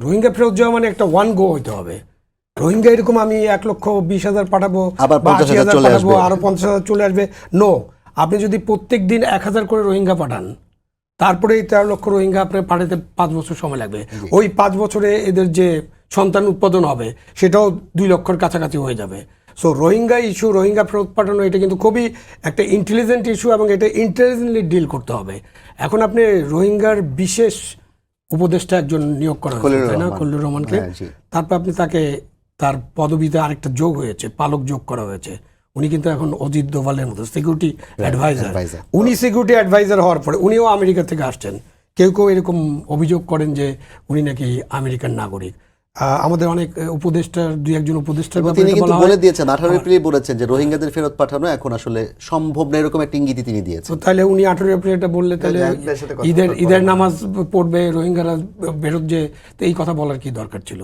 রোহিঙ্গা ফেরত যাওয়া মানে একটা ওয়ান গো হইতে হবে। রোহিঙ্গা এরকম আমি 1,20,000 পাঠাবো, আবার 50,000 চলে পাঠাবো, আসবে, আরো 50,000 চলে আসবে। নো, আপনি যদি প্রত্যেক দিন 1,000 করে রোহিঙ্গা পাঠান, তারপরে এই 13 লক্ষ রোহিঙ্গা আপনি পাঠাতে 5 বছর সময় লাগবে। ওই 5 বছরে এদের যে সন্তান উৎপাদন হবে সেটাও 2 লক্ষের কাছাকাছি হয়ে যাবে। সো রোহিঙ্গা ইস্যু, রোহিঙ্গা ফেরত পাঠানো, এটা কিন্তু খুবই একটা ইন্টেলিজেন্ট ইস্যু এবং এটা ইন্টেলিজেন্টলি ডিল করতে হবে। এখন আপনি রোহিঙ্গার বিশেষ উপদেষ্টা একজন নিয়োগ করা হয়েছে, তাই না, খলিলুর রহমানকে। তারপর আপনি তাকে তার পদবিতে আরেকটা যোগ হয়েছে, পালক যোগ করা হয়েছে। উনি কিন্তু এখন অজিত দোভালের মতো সিকিউরিটি অ্যাডভাইজার। উনি সিকিউরিটি অ্যাডভাইজার হওয়ার পরে উনিও আমেরিকা থেকে আসছেন। কেউ কেউ এরকম অভিযোগ করেন যে উনি নাকি আমেরিকান নাগরিক। আমাদের অনেক উপদেষ্টার, 2-1 উপদেষ্টার তিনি কিন্তু বলে দিয়েছেন, 18 এপ্রিল বলেছেন যে রোহিঙ্গাদের ফেরত পাঠানো এখন আসলে সম্ভব না, এরকম একটা ইঙ্গিত তিনি দিয়েছেন। তাহলে উনি 18 এপ্রিল এটা বললে তাহলে ঈদের নামাজ পড়বে রোহিঙ্গারা ফেরত, যে এই কথা বলার কি দরকার ছিল?